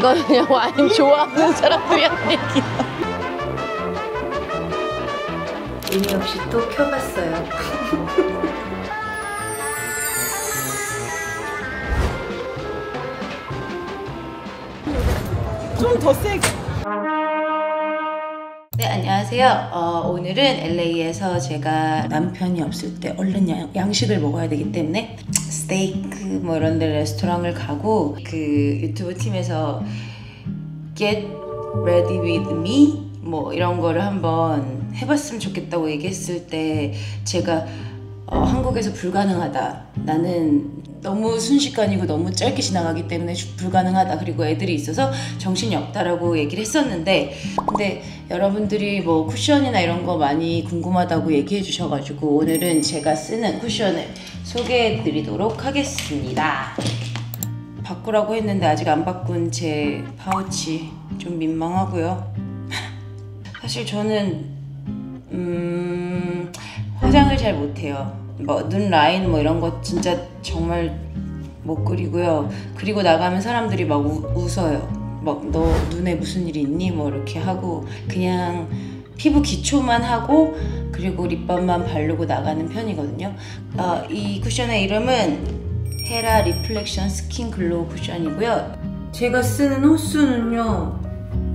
이건 그냥 와인 좋아하는 사람들이 하는 얘기야. 의미 없이 또 켜봤어요. 좀 더 세게. 네, 안녕하세요. 오늘은 LA에서 제가 남편이 없을 때 얼른 양식을 먹어야 되기 때문에 스테이크 뭐 이런 데 레스토랑을 가고, 그 유튜브 팀에서 Get Ready With Me 뭐 이런 거를 한번 해봤으면 좋겠다고 얘기했을 때, 제가 한국에서 불가능하다, 나는 너무 순식간이고 너무 짧게 지나가기 때문에 불가능하다, 그리고 애들이 있어서 정신이 없다라고 얘기를 했었는데, 근데 여러분들이 뭐 쿠션이나 이런 거 많이 궁금하다고 얘기해 주셔가지고 오늘은 제가 쓰는 쿠션을 소개해 드리도록 하겠습니다. 바꾸라고 했는데 아직 안 바꾼 제 파우치 좀 민망하고요. 사실 저는 화장을 잘 못해요. 뭐 눈 라인 뭐 이런 거 진짜 정말 못 그리고요. 그리고 나가면 사람들이 막 웃어요. 막 너 눈에 무슨 일이 있니? 뭐 이렇게 하고, 그냥 피부 기초만 하고 그리고 립밤만 바르고 나가는 편이거든요. 이 쿠션의 이름은 헤라 리플렉션 스킨 글로우 쿠션이고요. 제가 쓰는 호수는요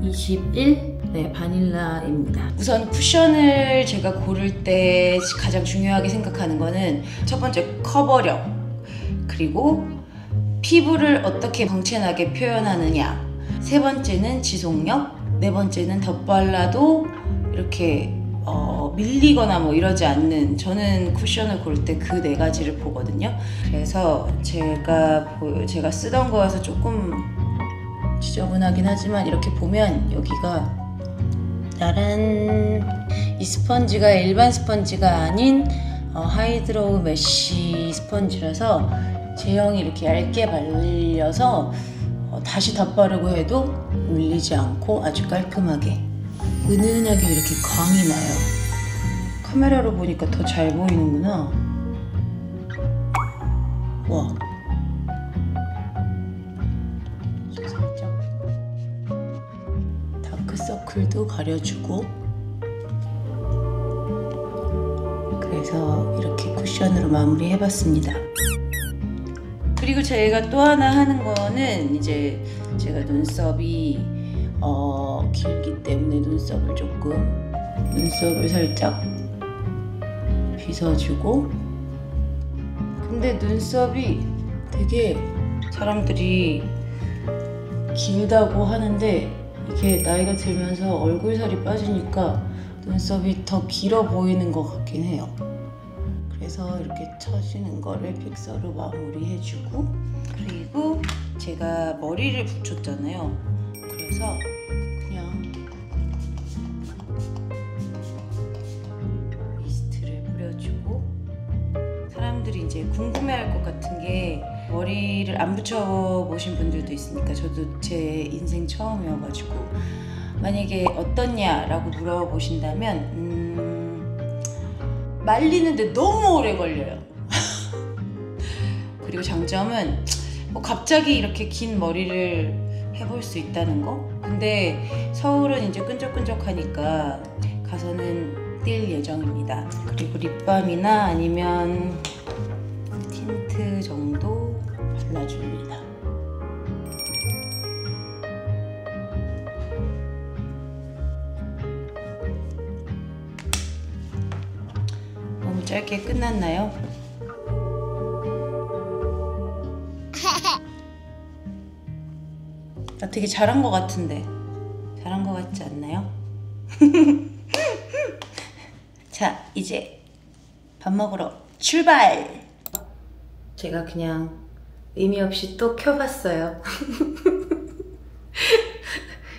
21 바닐라입니다. 우선 쿠션을 제가 고를 때 가장 중요하게 생각하는 거는 첫 번째 커버력, 그리고 피부를 어떻게 광채나게 표현하느냐, 세 번째는 지속력, 네 번째는 덧발라도 이렇게 밀리거나 뭐 이러지 않는, 저는 쿠션을 고를 때 그 네 가지를 보거든요. 그래서 제가 쓰던 거여서 조금 지저분하긴 하지만 이렇게 보면 여기가 나란, 이 스펀지가 일반 스펀지가 아닌 하이드로우 메쉬 스펀지라서 제형이 이렇게 얇게 발려서 다시 덧바르고 해도 밀리지 않고 아주 깔끔하게 은은하게 이렇게 광이 나요. 카메라로 보니까 더 잘 보이는구나. 와, 살짝 다크서클도 가려주고, 그래서 이렇게 쿠션으로 마무리 해봤습니다. 그리고 제가 또 하나 하는 거는, 이제 제가 눈썹이 길기 때문에 눈썹을 살짝 빗어주고, 근데 눈썹이 되게 사람들이 길다고 하는데 이게 나이가 들면서 얼굴살이 빠지니까 눈썹이 더 길어 보이는 것 같긴 해요. 그래서 이렇게 쳐지는 거를 픽서로 마무리해주고, 그리고 제가 머리를 붙였잖아요. 그래서 그냥 미스트를 뿌려주고, 사람들이 이제 궁금해할 것 같은 게, 머리를 안 붙여보신 분들도 있으니까, 저도 제 인생 처음이어가지고 만약에 어떻냐라고 물어보신다면 말리는데 너무 오래 걸려요. 그리고 장점은 뭐 갑자기 이렇게 긴 머리를 해볼 수 있다는 거. 근데 서울은 이제 끈적끈적하니까 가서는 뛸 예정입니다. 그리고 립밤이나 아니면 틴트 정도 발라줍니다. 너무 짧게 끝났나요? 나 되게 잘한 것 같은데, 잘한 것 같지 않나요? 자, 이제 밥 먹으러 출발! 제가 그냥 의미 없이 또 켜봤어요.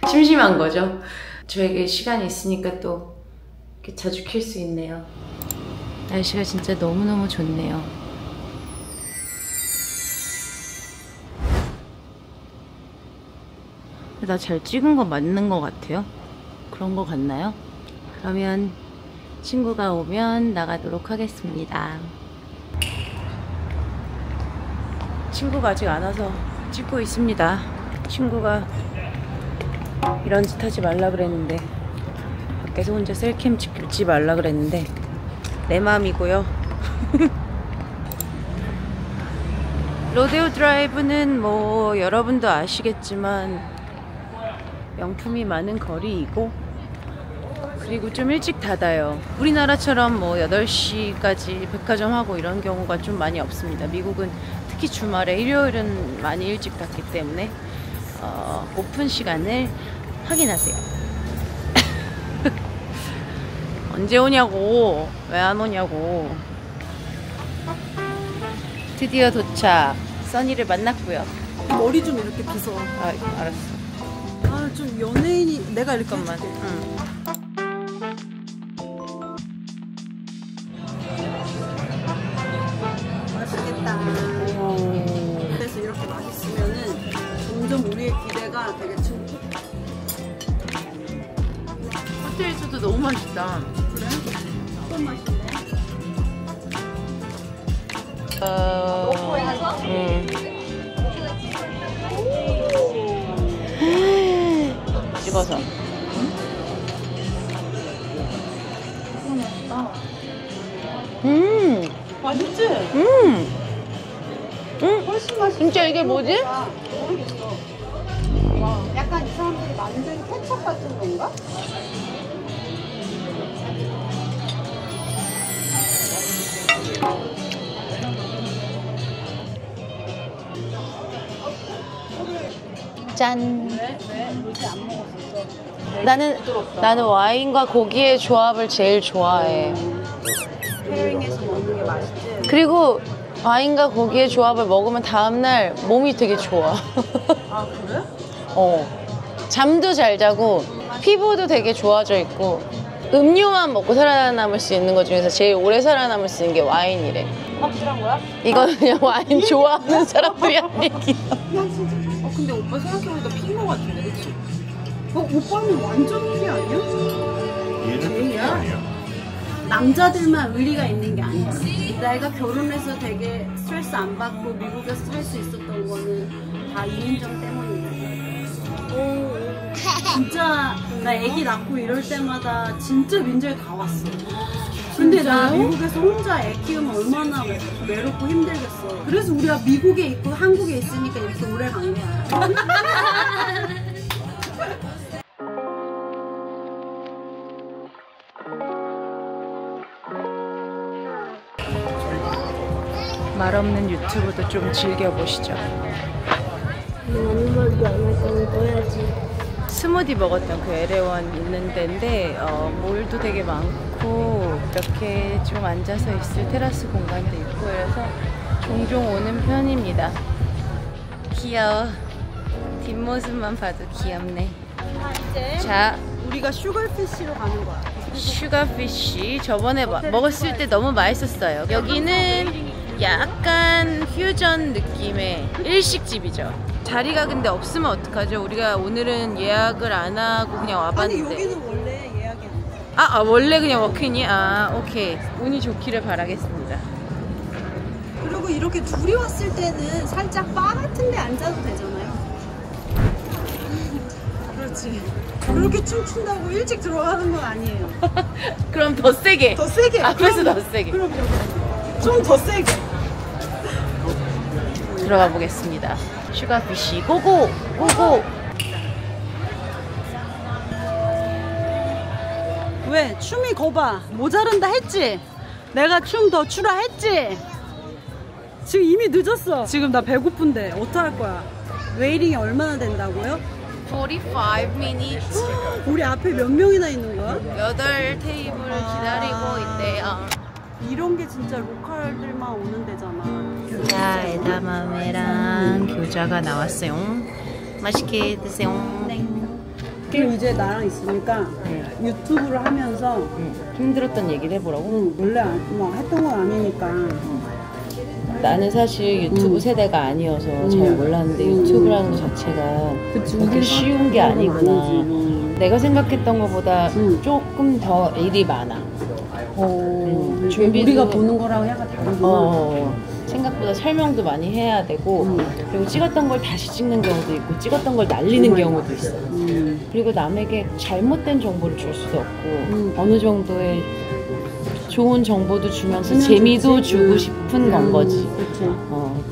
심심한 거죠? 저에게 시간이 있으니까 또 이렇게 자주 켤 수 있네요. 날씨가 진짜 너무너무 좋네요. 나 잘 찍은 거 맞는 거 같아요? 그런 거 같나요? 그러면 친구가 오면 나가도록 하겠습니다. 친구가 아직 안 와서 찍고 있습니다. 친구가 이런 짓 하지 말라 그랬는데, 밖에서 혼자 셀캠 찍지 말라 그랬는데 내 맘이고요. 로데오 드라이브는 뭐 여러분도 아시겠지만 명품이 많은 거리이고, 그리고 좀 일찍 닫아요. 우리나라처럼 뭐 8시까지 백화점 하고 이런 경우가 좀 많이 없습니다. 미국은 특히 주말에 일요일은 많이 일찍 닫기 때문에 오픈 시간을 확인하세요. 언제 오냐고, 왜 안 오냐고. 드디어 도착. 써니를 만났고요. 머리 좀 이렇게 빗어. 아, 알았어. 아, 좀 연예인이 내가 이렇게 잠깐만. 해줄게. 응. 맛있겠다. 그래서 이렇게 맛있으면은 점점 우리의 기대가 되게 증폭. 호텔에서도 너무 맛있다. 그래? 어떤 맛인데? 찍어서. 맛있지? 훨씬 맛있어. 진짜 이게 뭐지? 모르겠어. 약간 이 사람들이 만든 케첩 같은 건가? 짠. 왜? 요새 안 먹었었어. 나는 와인과 고기의 조합을 제일 좋아해. 페어링해서 먹는 게 맛있지? 그리고 와인과 고기의 조합을 먹으면 다음날 몸이 되게 좋아. 아, 그래? 잠도 잘 자고 피부도 되게 좋아져 있고, 음료만 먹고 살아남을 수 있는 것 중에서 제일 오래 살아남을 수 있는 게 와인이래. 확실한 거야? 이건 그냥 와인 좋아하는 사람들이 한 얘기야. 근데 오빠 생각해보니까 핀 거 같은데, 그치? 오빠는 완전 핀이 아니야? 얘는 아니야? 남자들만 의리가 있는 게 아니야. 내가 결혼해서 되게 스트레스 안 받고 미국에 스트레스 있었던 거는 다 이민정 때문이야. 진짜 나 애기 낳고 이럴 때마다 진짜 민정이 다 왔어. 근데 나 미국에서 혼자 애 키우면 얼마나 외롭고 힘들겠어. 그래서 우리가 미국에 있고 한국에 있으니까 이렇게 오래 간 거야. 말 없는 유튜브도 좀 즐겨보시죠. 아무 말도 안 할 거면 꺼야지. 스무디 먹었던 그 LA1 있는 데인데 몰도 되게 많고 이렇게 좀 앉아서 있을 테라스 공간도 있고, 그래서 종종 오는 편입니다. 귀여워. 뒷모습만 봐도 귀엽네. 자, 우리가 슈걸피쉬로 가는 거야. 슈가피쉬 저번에 먹었을 때 너무 맛있었어요. 여기는 약간 퓨전 느낌의 일식집이죠. 자리가 근데 없으면 어떡하죠? 우리가 오늘은 예약을 안 하고 그냥 와봤는데. 아니, 여기는 원래 예약이 안 돼. 원래 그냥 워크인이? 오케이. 운이 좋기를 바라겠습니다. 그리고 이렇게 둘이 왔을 때는 살짝 바 같은 데 앉아도 되잖아요. 그렇지. 그렇게 춤춘다고 일찍 들어가는 건 아니에요. 그럼 더 세게. 더 세게. 앞에서 더 세게. 그럼 좀 더 세게. 들어가 보겠습니다. 슈가피쉬 고고! 고고! 왜? 춤이 거봐. 모자른다 했지? 내가 춤 더 추라 했지? 지금 이미 늦었어. 지금 나 배고픈데 어떡할 거야? 웨이팅이 얼마나 된다고요? 45 minutes. 우리 앞에 몇 명이나 있는 거야? 8 테이블을 기다리고 있대요. 이런 게 진짜 로컬들만 오는 데잖아. 자, 에다마메랑 교자가 나왔어요. 맛있게 드세요. 그리고 이제 나랑 있으니까 유튜브를 하면서 힘들었던 얘기를 해보라고? 원래 뭐 했던 건 아니니까 나는 사실 유튜브 세대가 아니어서 잘 몰랐는데 유튜브라는 것 자체가 그렇게 쉬운 게 아니구나. 내가 생각했던 것보다 조금 더 일이 많아. 준비도- 우리가 보는 거랑 약간 다르구나. 생각보다 설명도 많이 해야 되고 그리고 찍었던 걸 다시 찍는 경우도 있고 찍었던 걸 날리는 경우도 있어. 그리고 남에게 잘못된 정보를 줄 수도 없고 어느 정도의 좋은 정보도 주면서 재미도 주고 싶은 건 거지.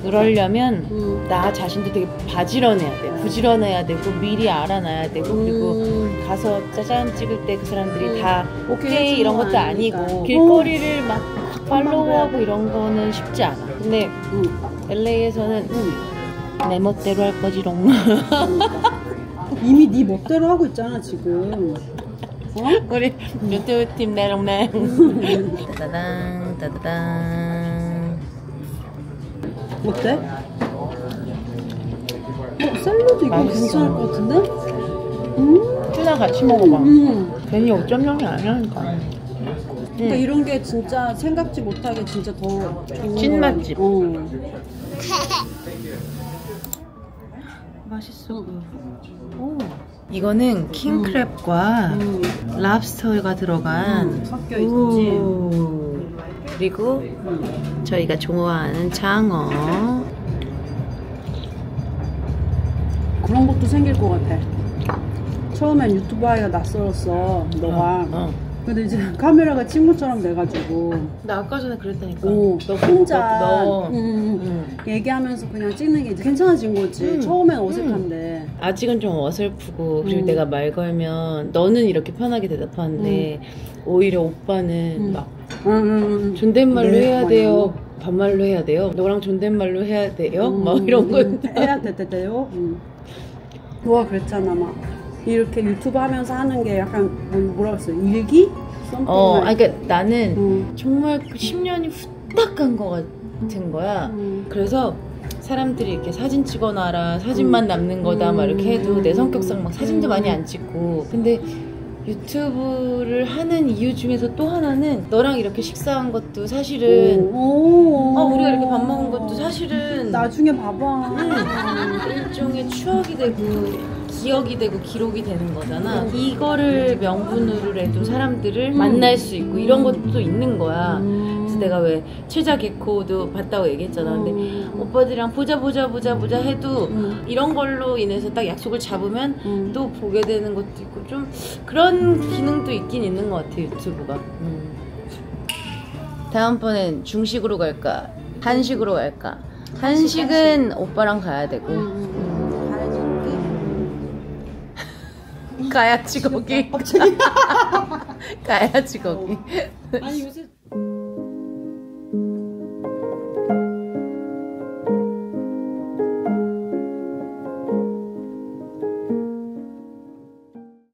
그러려면 나 자신도 되게 바지런해야 돼. 부지런해야 되고 미리 알아놔야 되고 그리고 가서 짜잔 찍을 때 그 사람들이 다 오케이 이런 것도 아니고 길거리를 막 팔로우하고 이런 거는 쉽지 않아. 근데 LA에서는 내 멋대로 할 거지롱. 이미 네 멋대로 하고 있잖아 지금. 우리 유튜브 팀 내롱네. 따다당 따다당. 어때? 샐러드 이거 괜찮을 것 같은데? 투나 같이 먹어봐. 괜히 5.0이 아니라니까. 그러니까 이런 게 진짜 생각지 못하게 진짜 더 찐맛집. 맛있어. 이거는 킹크랩과 랍스터가 들어간 섞여 있지. 그리고 저희가 좋아하는 장어. 그런 것도 생길 것 같아. 처음엔 유튜브 하기가 낯설었어, 너가. 근데 이제 카메라가 친구처럼 돼가지고. 나 아까 전에 그랬다니까. 너 혼자 얘기하면서 그냥 찍는 게 이제 괜찮아진 거지. 처음엔 어색한데. 아직은 좀 어설프고 그리고 내가 말 걸면 너는 이렇게 편하게 대답하는데 오히려 오빠는 막 존댓말로 해야 돼요. 반말로 해야 돼요. 너랑 존댓말로 해야 돼요. 막 이런 거 해야 돼요. 너가 그랬잖아 막 이렇게 유튜브 하면서 하는 게 약간 뭐라 그랬어? 일기? 그러니까 나는 정말 10년이 후딱 간 거 같은 거야. 그래서 사람들이 이렇게 사진 찍어놔라, 사진만 남는 거다 막 이렇게 해도 내 성격상 막 사진도 많이 안 찍고. 근데 유튜브를 하는 이유 중에서 또 하나는 너랑 이렇게 식사한 것도 사실은 우리가 이렇게 밥 먹은 것도 사실은 나중에 봐봐. 일종의 추억이 되고 기억이 되고 기록이 되는 거잖아. 이거를 명분으로 해도 사람들을 만날 수 있고 이런 것도 있는 거야. 그래서 내가 왜 최자 개코도 봤다고 얘기했잖아. 근데 오빠들이랑 보자 해도 이런 걸로 인해서 딱 약속을 잡으면 또 보게 되는 것도 있고 좀 그런 기능도 있긴 있는 것 같아 유튜브가. 다음번엔 중식으로 갈까? 한식으로 갈까? 한식은 오빠랑 가야 되고 가야지 거기. 가야지 거기. 아니 요새